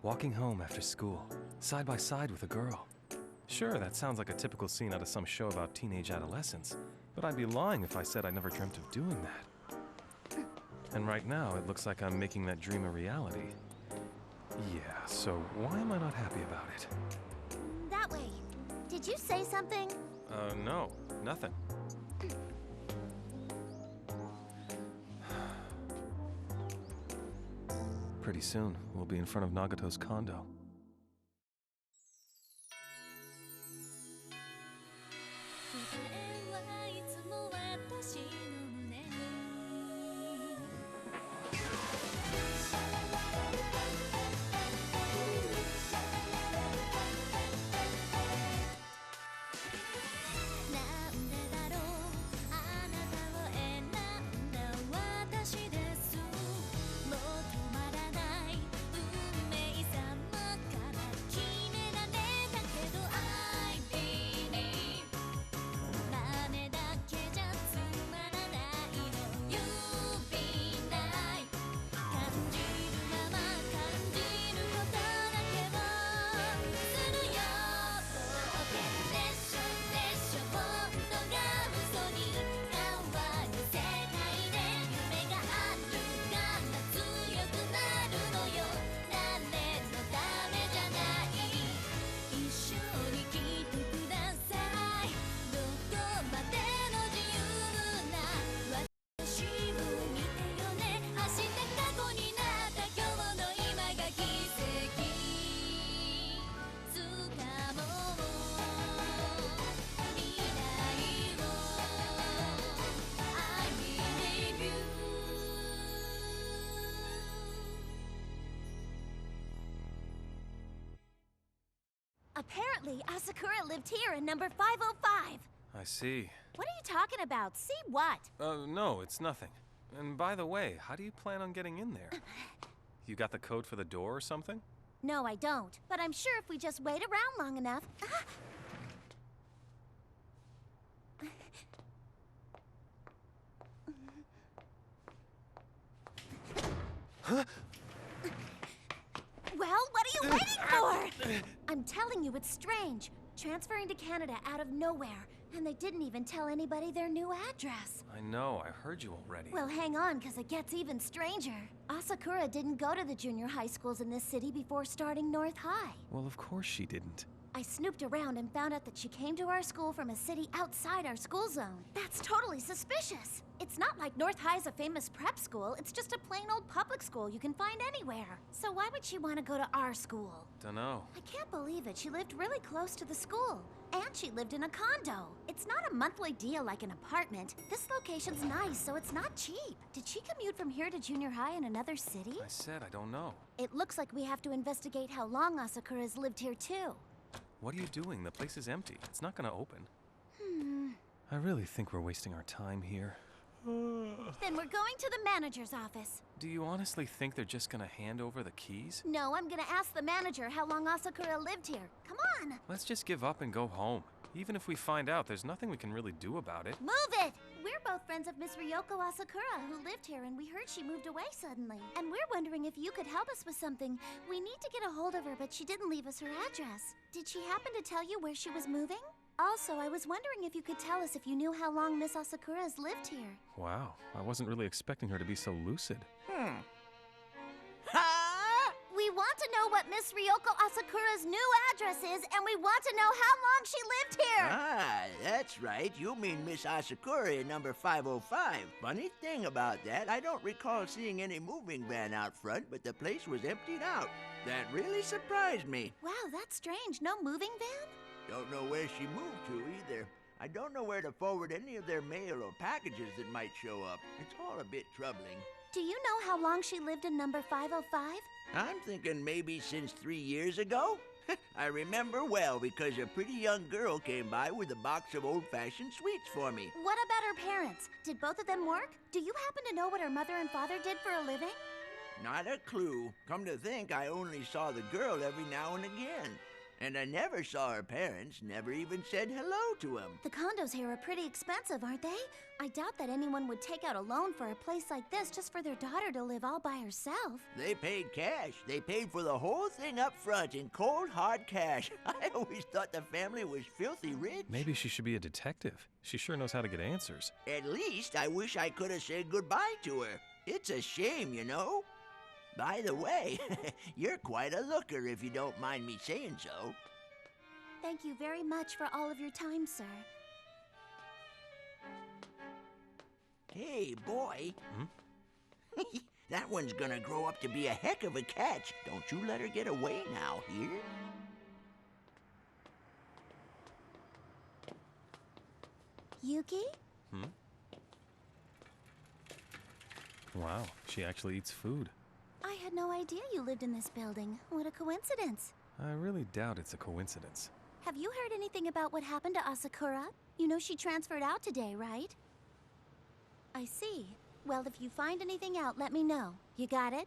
Walking home after school, side by side with a girl. Sure, that sounds like a typical scene out of some show about teenage adolescence, but I'd be lying if I said I never dreamt of doing that. And right now, it looks like I'm making that dream a reality. Yeah, so why am I not happy about it? That way. Did you say something? No, nothing. Pretty soon, we'll be in front of Nagato's condo. Apparently, Asakura lived here in number 505. I see. What are you talking about? See what? No, it's nothing. And by the way, how do you plan on getting in there? You got the code for the door or something? No, I don't. But I'm sure if we just wait around long enough... Huh? Well, what are you waiting for? I'm telling you, it's strange. Transferring to Canada out of nowhere. And they didn't even tell anybody their new address. I know, I heard you already. Well, hang on, because it gets even stranger. Asakura didn't go to the junior high schools in this city before starting North High. Well, of course she didn't. I snooped around and found out that she came to our school from a city outside our school zone. That's totally suspicious. It's not like North High's a famous prep school. It's just a plain old public school you can find anywhere. So why would she want to go to our school? Dunno. I can't believe it. She lived really close to the school. And she lived in a condo. It's not a monthly deal like an apartment. This location's nice, so it's not cheap. Did she commute from here to junior high in another city? I said I don't know. It looks like we have to investigate how long Asakura's lived here too. What are you doing? The place is empty. It's not gonna open. I really think we're wasting our time here. Then we're going to the manager's office. Do you honestly think they're just gonna hand over the keys? No, I'm gonna ask the manager how long Asakura lived here. Come on! Let's just give up and go home. Even if we find out, there's nothing we can really do about it. Move it! We're both friends of Miss Ryoko Asakura, who lived here, and we heard she moved away suddenly. And we're wondering if you could help us with something. We need to get a hold of her, but she didn't leave us her address. Did she happen to tell you where she was moving? Also, I was wondering if you could tell us if you knew how long Miss Asakura has lived here. Wow, I wasn't really expecting her to be so lucid. We want to know what Miss Ryoko Asakura's new address is, and we want to know how long she lived here! Ah, that's right. You mean Miss Asakura in number 505. Funny thing about that, I don't recall seeing any moving van out front, but the place was emptied out. That really surprised me. Wow, that's strange. No moving van? Don't know where she moved to either. I don't know where to forward any of their mail or packages that might show up. It's all a bit troubling. Do you know how long she lived in number 505? I'm thinking maybe since 3 years ago. I remember well because a pretty young girl came by with a box of old-fashioned sweets for me. What about her parents? Did both of them work? Do you happen to know what her mother and father did for a living? Not a clue. Come to think, I only saw the girl every now and again. And I never saw her parents, never even said hello to them. The condos here are pretty expensive, aren't they? I doubt that anyone would take out a loan for a place like this just for their daughter to live all by herself. They paid cash. They paid for the whole thing up front in cold, hard cash. I always thought the family was filthy rich. Maybe she should be a detective. She sure knows how to get answers. At least I wish I could have said goodbye to her. It's a shame, you know. By the way, you're quite a looker if you don't mind me saying so. Thank you very much for all of your time, sir. Hey, boy. That one's gonna grow up to be a heck of a catch. Don't you let her get away now, hear? Yuki? Wow, she actually eats food. I had no idea you lived in this building. What a coincidence. I really doubt it's a coincidence. Have you heard anything about what happened to Asakura? You know she transferred out today, right? I see. Well, if you find anything out, let me know. You got it?